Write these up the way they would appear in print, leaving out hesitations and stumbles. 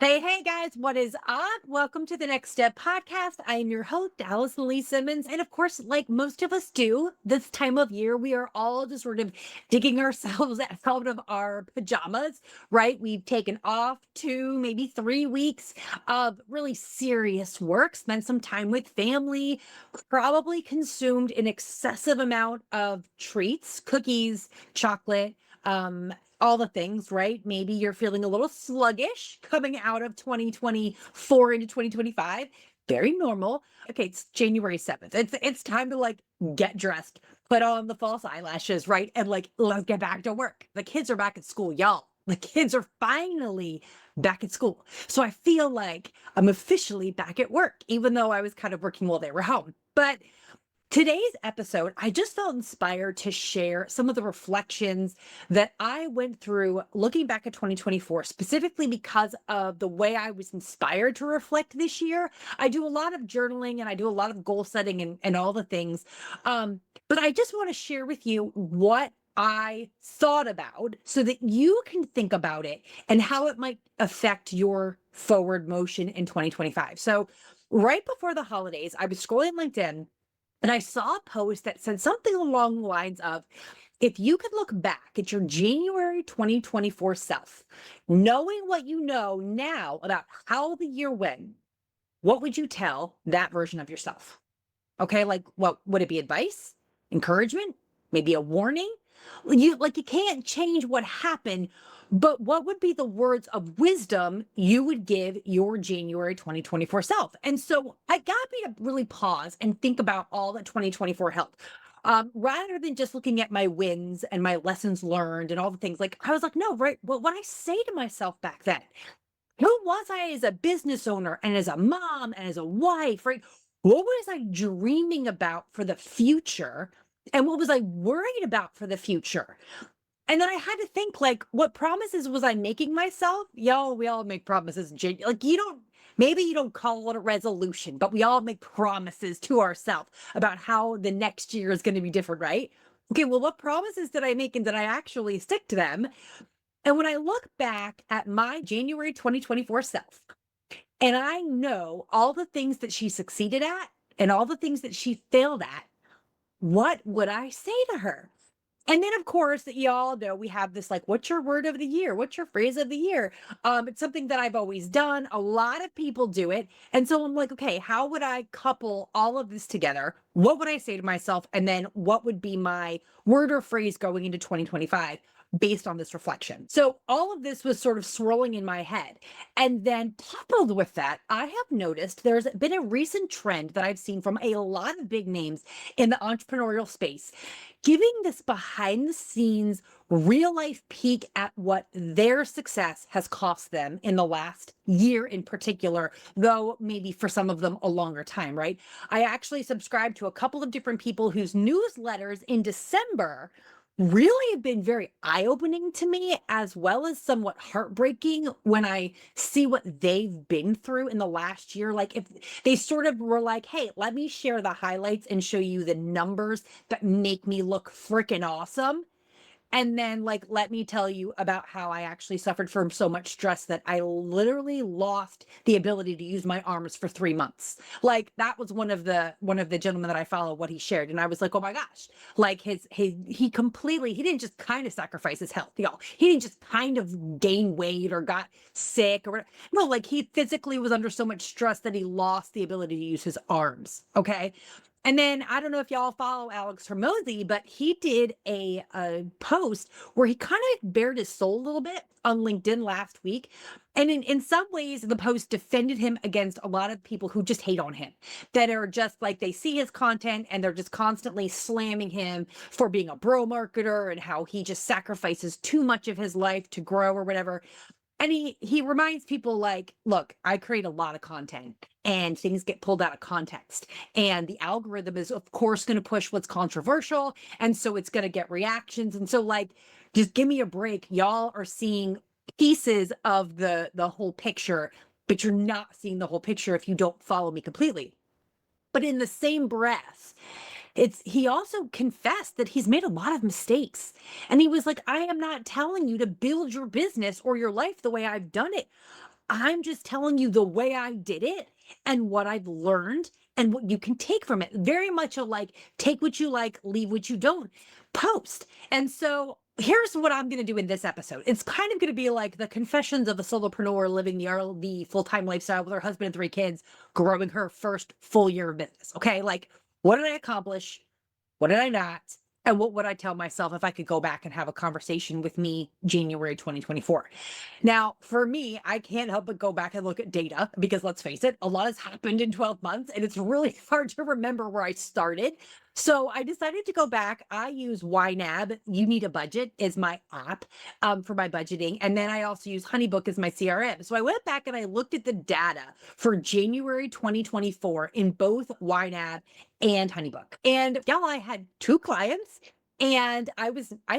Hey guys, what is up? Welcome to the Next Step podcast. I am your host, Allison Lee Simmons. And of course, like most of us do this time of year, we are all just sort of digging ourselves out of our pajamas, right? We've taken off 2, maybe 3 weeks of really serious work, spent some time with family, probably consumed an excessive amount of treats, cookies, chocolate, all the things, right? Maybe you're feeling a little sluggish coming out of 2024 into 2025. Very normal. Okay, it's January 7th. It's time to like get dressed, put on the false eyelashes, right? And like let's get back to work. The kids are back at school, y'all. The kids are finally back at school. So I feel like I'm officially back at work, even though I was kind of working while they were home. But today's episode, I just felt inspired to share some of the reflections that I went through looking back at 2024, specifically because of the way I was inspired to reflect this year. I do a lot of journaling and I do a lot of goal setting and all the things. But I just want to share with you what I thought about so that you can think about it and how it might affect your forward motion in 2025. So, right before the holidays, I was scrolling LinkedIn and I saw a post that said something along the lines of, if you could look back at your January 2024 self, knowing what you know now about how the year went, what would you tell that version of yourself? Okay, like what would it be? Advice, encouragement, maybe a warning? You can't change what happened, but what would be the words of wisdom you would give your January 2024 self? And so I got me to really pause and think about all that 2024 held. Rather than just looking at my wins and my lessons learned and all the things, like I was like, no, right. Well, what I say to myself back then, who was I as a business owner and as a mom and as a wife, right? What was I dreaming about for the future? And what was I worried about for the future? And then I had to think, like, what promises was I making myself? Y'all, we all make promises. Like, maybe you don't call it a resolution, but we all make promises to ourselves about how the next year is going to be different, right? Okay, well, what promises did I make and did I actually stick to them? And when I look back at my January 2024 self, and I know all the things that she succeeded at and all the things that she failed at, what would I say to her? And then, of course, that y'all know we have this like, what's your word of the year? What's your phrase of the year? It's something that I've always done. A lot of people do it. And so I'm like, okay, how would I couple all of this together? What would I say to myself? And then what would be my word or phrase going into 2025? Based on this reflection. So all of this was sort of swirling in my head. And then coupled with that, I have noticed there's been a recent trend that I've seen from a lot of big names in the entrepreneurial space, giving this behind the scenes real life peek at what their success has cost them in the last year in particular, though maybe for some of them a longer time, right? I actually subscribe to a couple of different people whose newsletters in December really have been very eye-opening to me, as well as somewhat heartbreaking when I see what they've been through in the last year. Like, if they sort of were like, hey, let me share the highlights and show you the numbers that make me look freaking awesome. And then, like, let me tell you about how I actually suffered from so much stress that I literally lost the ability to use my arms for 3 months. Like, that was one of the gentlemen that I follow, what he shared. And I was like, oh my gosh, like he didn't just kind of sacrifice his health, y'all. He didn't just kind of gain weight or got sick or whatever. No, like he physically was under so much stress that he lost the ability to use his arms. Okay. And then I don't know if y'all follow Alex Hermosi, but he did a post where he kind of bared his soul a little bit on LinkedIn last week. And in some ways, the post defended him against a lot of people who just hate on him, that are just like they see his content and they're just constantly slamming him for being a bro marketer and how he just sacrifices too much of his life to grow or whatever. And he reminds people like, look, I create a lot of content and things get pulled out of context. And the algorithm is, of course, going to push what's controversial. And so it's going to get reactions. And so, like, just give me a break. Y'all are seeing pieces of the whole picture, but you're not seeing the whole picture if you don't follow me completely. But in the same breath, he also confessed that he's made a lot of mistakes. And he was like, I am not telling you to build your business or your life the way I've done it. I'm just telling you the way I did it and what I've learned and what you can take from it. Very much a like, take what you like, leave what you don't post. And so here's what I'm going to do in this episode. It's kind of going to be like the confessions of a solopreneur living the RLD full-time lifestyle with her husband and 3 kids, growing her first full year of business. Okay. Like, what did I accomplish? What did I not? And what would I tell myself if I could go back and have a conversation with me January 2024? Now, for me, I can't help but go back and look at data because let's face it, a lot has happened in 12 months and it's really hard to remember where I started. So I decided to go back. I use YNAB. You Need a Budget is my app for my budgeting. And then I also use Honeybook as my CRM. So I went back and I looked at the data for January 2024 in both YNAB and Honeybook. And y'all, I had 2 clients and I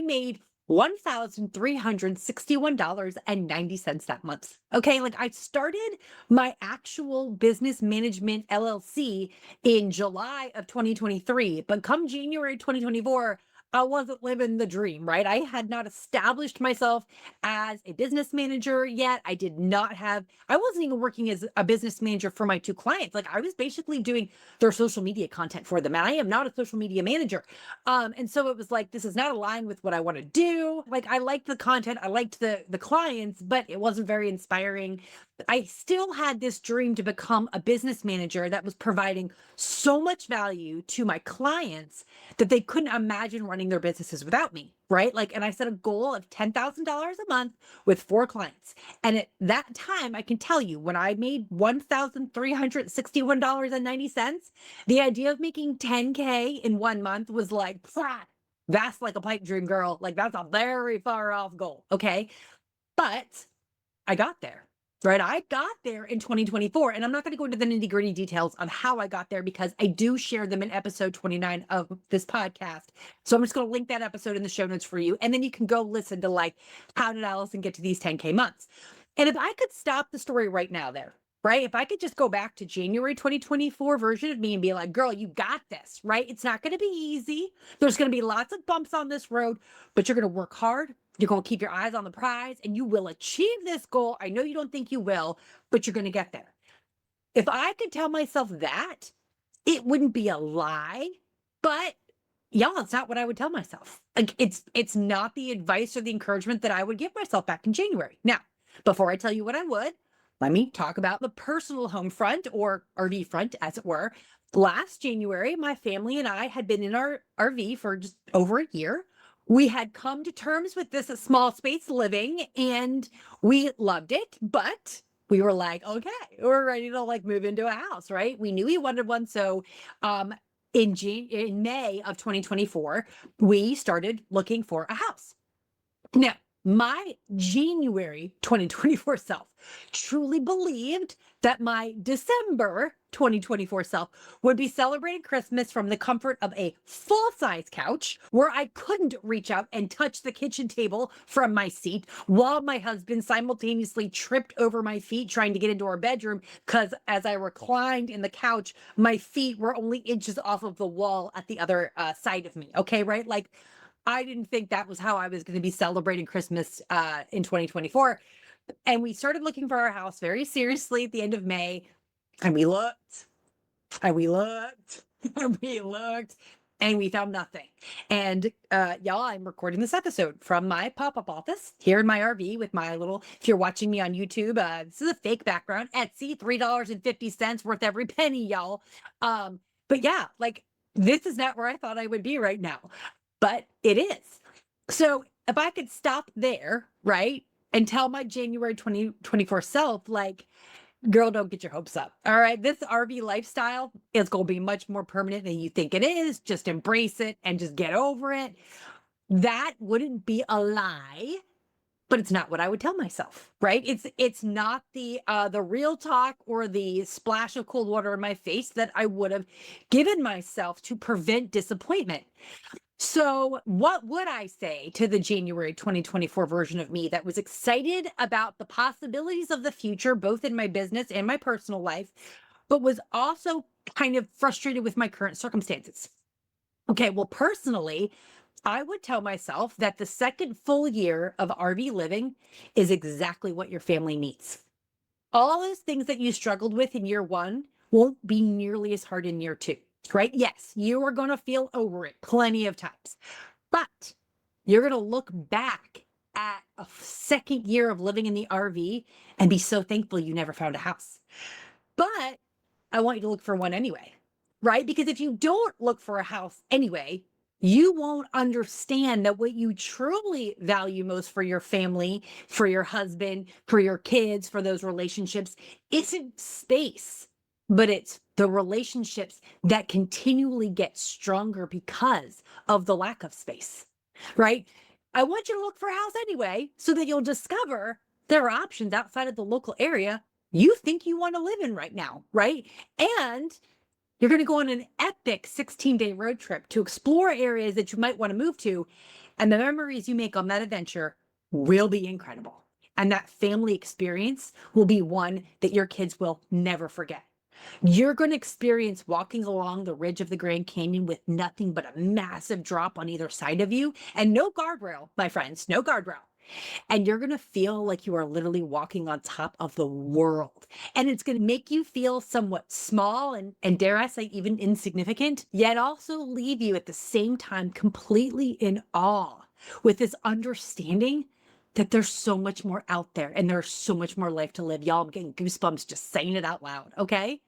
made $1,361.90 that month. Okay. Like I started my actual business management LLC in July of 2023, but come January 2024, I wasn't living the dream, right? I had not established myself as a business manager yet. I wasn't even working as a business manager for my 2 clients. Like I was basically doing their social media content for them. And I am not a social media manager. And so it was like, this is not aligned with what I want to do. Like I liked the content, I liked the clients, but it wasn't very inspiring. I still had this dream to become a business manager that was providing so much value to my clients that they couldn't imagine running their businesses without me, right? Like, and I set a goal of $10,000 a month with 4 clients. And at that time, I can tell you when I made $1,361.90, the idea of making 10K in 1 month was like, that's like a pipe dream, girl. Like that's a very far off goal. Okay. But I got there. Right. I got there in 2024. And I'm not going to go into the nitty gritty details of how I got there because I do share them in episode 29 of this podcast. So I'm just going to link that episode in the show notes for you. And then you can go listen to like, how did Allison get to these 10K months? And if I could stop the story right now there, right? If I could just go back to January 2024 version of me and be like, girl, you got this, right? It's not going to be easy. There's going to be lots of bumps on this road, but you're going to work hard. You're going to keep your eyes on the prize and you will achieve this goal. I know you don't think you will, but you're going to get there. If I could tell myself that, it wouldn't be a lie, but y'all, it's not what I would tell myself. Like it's not the advice or the encouragement that I would give myself back in January. Now, before I tell you what I would, let me talk about the personal home front or RV front, as it were. Last January, my family and I had been in our RV for just over a year. We had come to terms with this small space living and we loved it, but we were like, okay, we're ready to like move into a house, right? We knew we wanted one. So in May of 2024, we started looking for a house. Now, my January 2024 self truly believed that my December 2024 self would be celebrating Christmas from the comfort of a full-size couch where I couldn't reach out and touch the kitchen table from my seat while my husband simultaneously tripped over my feet trying to get into our bedroom because as I reclined in the couch, my feet were only inches off of the wall at the other side of me. Okay, right? Like, I didn't think that was how I was going to be celebrating Christmas in 2024. And we started looking for our house very seriously at the end of May. And we looked, and we looked, and we looked, and we found nothing. And y'all, I'm recording this episode from my pop-up office here in my RV with my little, if you're watching me on YouTube, this is a fake background. Etsy, $3.50 worth every penny, y'all. But yeah, like this is not where I thought I would be right now. But it is. So if I could stop there, right, and tell my January 2024 self, like, girl, don't get your hopes up. All right. This RV lifestyle is going to be much more permanent than you think it is. Just embrace it and just get over it. That wouldn't be a lie, but it's not what I would tell myself, right? It's not the real talk or the splash of cold water in my face that I would have given myself to prevent disappointment. So what would I say to the January 2024 version of me that was excited about the possibilities of the future, both in my business and my personal life, but was also kind of frustrated with my current circumstances? Okay, well, personally, I would tell myself that the second full year of RV living is exactly what your family needs. All those things that you struggled with in year one won't be nearly as hard in year two, right? Yes, you are going to feel over it plenty of times, but you're going to look back at a second year of living in the RV and be so thankful you never found a house. But I want you to look for one anyway, right? Because if you don't look for a house anyway, you won't understand that what you truly value most for your family, for your husband, for your kids, for those relationships isn't space, but it's the relationships that continually get stronger because of the lack of space, right? I want you to look for a house anyway so that you'll discover there are options outside of the local area you think you want to live in right now, right? And you're going to go on an epic 16-day road trip to explore areas that you might want to move to. And the memories you make on that adventure will be incredible. And that family experience will be one that your kids will never forget. You're going to experience walking along the ridge of the Grand Canyon with nothing but a massive drop on either side of you and no guardrail, my friends, no guardrail. And you're going to feel like you are literally walking on top of the world. And it's going to make you feel somewhat small and dare I say, even insignificant, yet also leave you at the same time completely in awe with this understanding that there's so much more out there and there's so much more life to live. Y'all, I'm getting goosebumps just saying it out loud. Okay.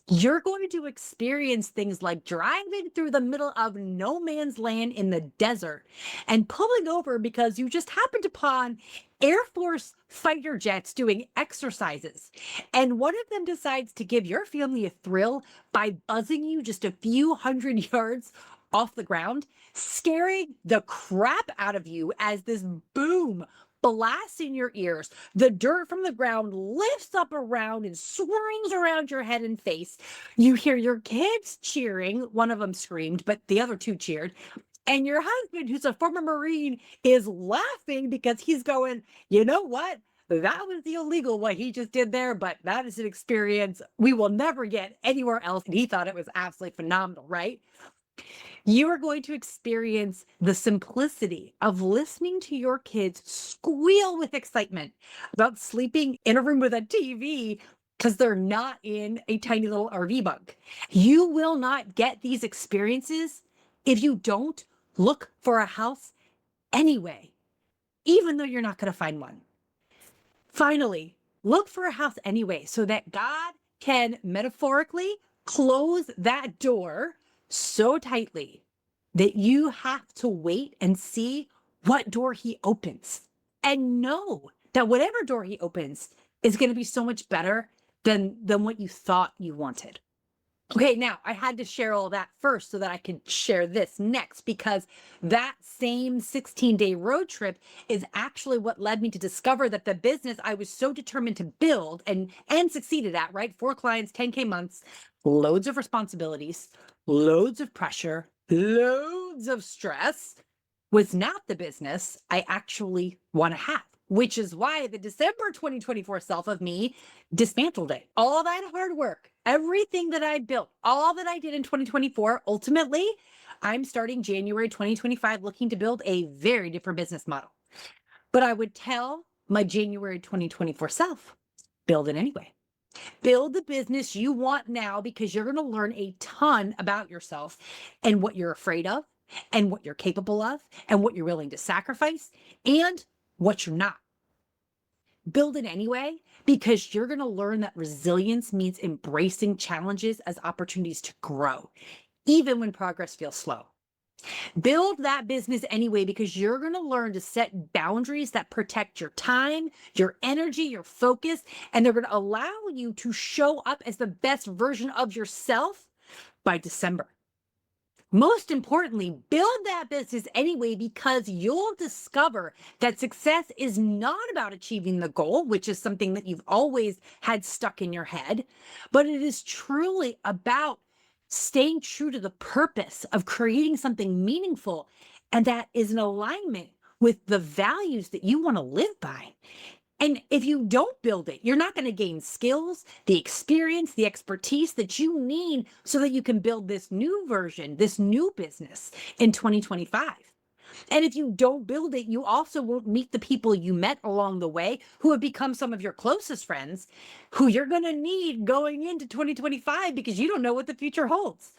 You're going to experience things like driving through the middle of no man's land in the desert and pulling over because you just happened upon Air Force fighter jets doing exercises. And one of them decides to give your family a thrill by buzzing you just a few hundred yards off the ground, scaring the crap out of you as this boom blasts in your ears. The dirt from the ground lifts up around and swings around your head and face. You hear your kids cheering. One of them screamed, but the other two cheered. And your husband, who's a former Marine, is laughing because he's going, you know what? That was illegal what he just did there, but that is an experience we will never get anywhere else. And he thought it was absolutely phenomenal, right? You are going to experience the simplicity of listening to your kids squeal with excitement about sleeping in a room with a TV because they're not in a tiny little RV bunk. You will not get these experiences if you don't look for a house anyway, even though you're not going to find one. Finally, look for a house anyway so that God can metaphorically close that door so tightly that you have to wait and see what door he opens and know that whatever door he opens is going to be so much better than what you thought you wanted. Okay, now I had to share all that first so that I could share this next, because that same 16-day road trip is actually what led me to discover that the business I was so determined to build and succeeded at, right? 4 clients, 10K months, loads of responsibilities, loads of pressure, loads of stress, was not the business I actually want to have, which is why the December 2024 self of me dismantled it. All that hard work, everything that I built, all that I did in 2024, ultimately, I'm starting January 2025 looking to build a very different business model. But I would tell my January 2024 self, build it anyway. Build the business you want now because you're going to learn a ton about yourself and what you're afraid of and what you're capable of and what you're willing to sacrifice and what you're not. Build it anyway because you're going to learn that resilience means embracing challenges as opportunities to grow, even when progress feels slow. Build that business anyway because you're going to learn to set boundaries that protect your time, your energy, your focus, and they're going to allow you to show up as the best version of yourself by December. Most importantly, build that business anyway because you'll discover that success is not about achieving the goal, which is something that you've always had stuck in your head, but it is truly about staying true to the purpose of creating something meaningful and that is in alignment with the values that you want to live by. And if you don't build it, you're not going to gain skills, the experience, the expertise that you need so that you can build this new version, this new business in 2025. And if you don't build it, you also won't meet the people you met along the way who have become some of your closest friends who you're going to need going into 2025 because you don't know what the future holds.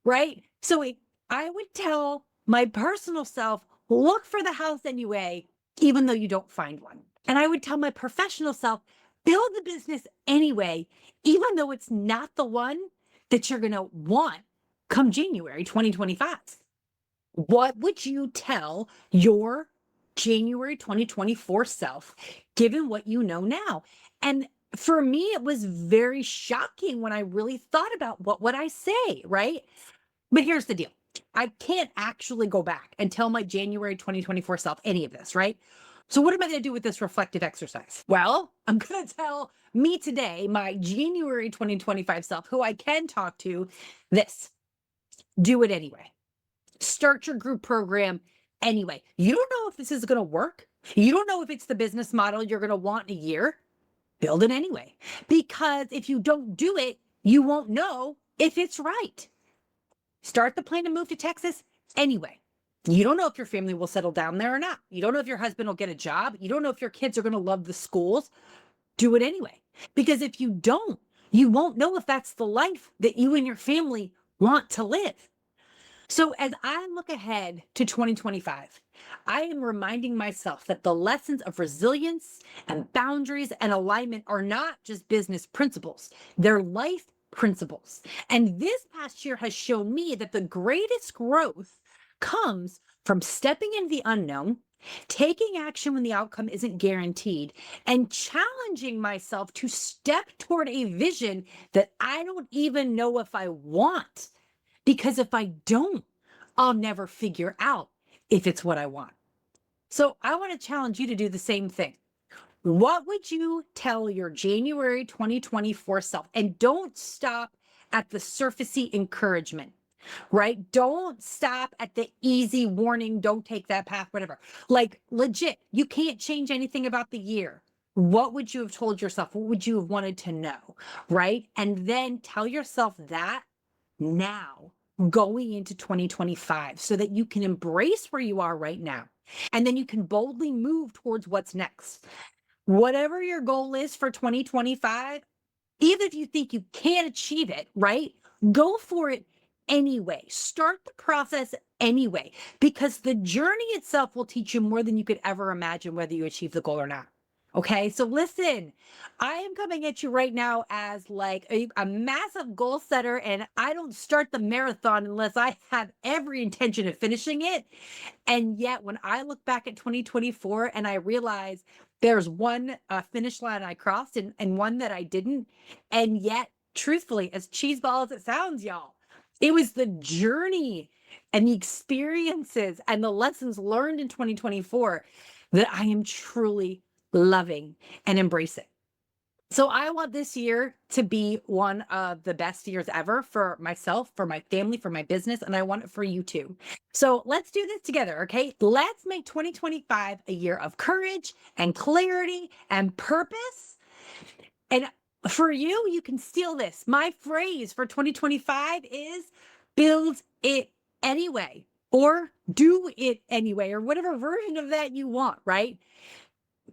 Right. So I would tell my personal self, look for the house anyway, even though you don't find one. And I would tell my professional self, build the business anyway, even though it's not the one that you're going to want come January 2025. What would you tell your January 2024 self, given what you know now? And for me, it was very shocking when I really thought about what would I say, right? But here's the deal. I can't actually go back and tell my January 2024 self any of this, right? So what am I going to do with this reflective exercise? Well, I'm going to tell me today, my January 2025 self, who I can talk to, this. Do it anyway. Start your group program anyway. You don't know if this is going to work. You don't know if it's the business model you're going to want in a year. Build it anyway. Because if you don't do it, you won't know if it's right. Start the plan to move to Texas anyway. You don't know if your family will settle down there or not. You don't know if your husband will get a job. You don't know if your kids are going to love the schools. Do it anyway. Because if you don't, you won't know if that's the life that you and your family want to live. So as I look ahead to 2025, I am reminding myself that the lessons of resilience and boundaries and alignment are not just business principles, they're life principles. And this past year has shown me that the greatest growth comes from stepping into the unknown, taking action when the outcome isn't guaranteed, and challenging myself to step toward a vision that I don't even know if I want. Because if I don't, I'll never figure out if it's what I want. So I want to challenge you to do the same thing. What would you tell your January 2024 self? And don't stop at the surfacey encouragement, right? Don't stop at the easy warning, don't take that path, whatever. Like legit, you can't change anything about the year. What would you have told yourself? What would you have wanted to know, right? And then tell yourself that now going into 2025 so that you can embrace where you are right now. And then you can boldly move towards what's next. Whatever your goal is for 2025, even if you think you can't achieve it, right? Go for it anyway. Start the process anyway, because the journey itself will teach you more than you could ever imagine whether you achieve the goal or not. Okay, so listen, I am coming at you right now as like a massive goal setter, and I don't start the marathon unless I have every intention of finishing it. And yet, when I look back at 2024 and I realize there's one finish line I crossed and one that I didn't, and yet, truthfully, as cheeseball as it sounds, y'all, it was the journey and the experiences and the lessons learned in 2024 that I am truly loving and embracing. So I want this year to be one of the best years ever for myself, for my family, for my business, and I want it for you too. So let's do this together, okay? Let's make 2025 a year of courage and clarity and purpose. And for you, you can steal this. My phrase for 2025 is build it anyway, or do it anyway, or whatever version of that you want, right?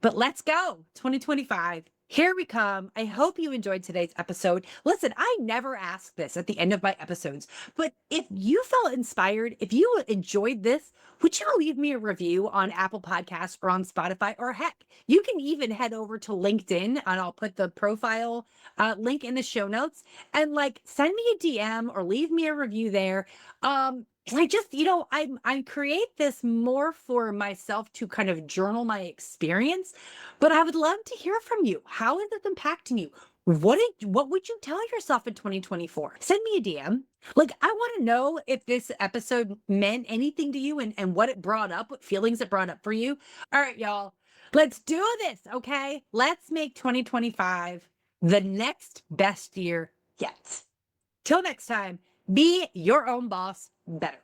But let's go. 2025. Here we come. I hope you enjoyed today's episode. Listen, I never ask this at the end of my episodes, but if you felt inspired, if you enjoyed this, would you leave me a review on Apple Podcasts or on Spotify? Or heck, you can even head over to LinkedIn and I'll put the profile link in the show notes and like send me a DM or leave me a review there. I just, I create this more for myself to kind of journal my experience, but I would love to hear from you. How is it impacting you? What would you tell yourself in 2024? Send me a DM. Like, I want to know if this episode meant anything to you and what it brought up, what feelings it brought up for you. All right, y'all, let's do this. Okay. Let's make 2025 the next best year yet. Till next time, be your own boss better.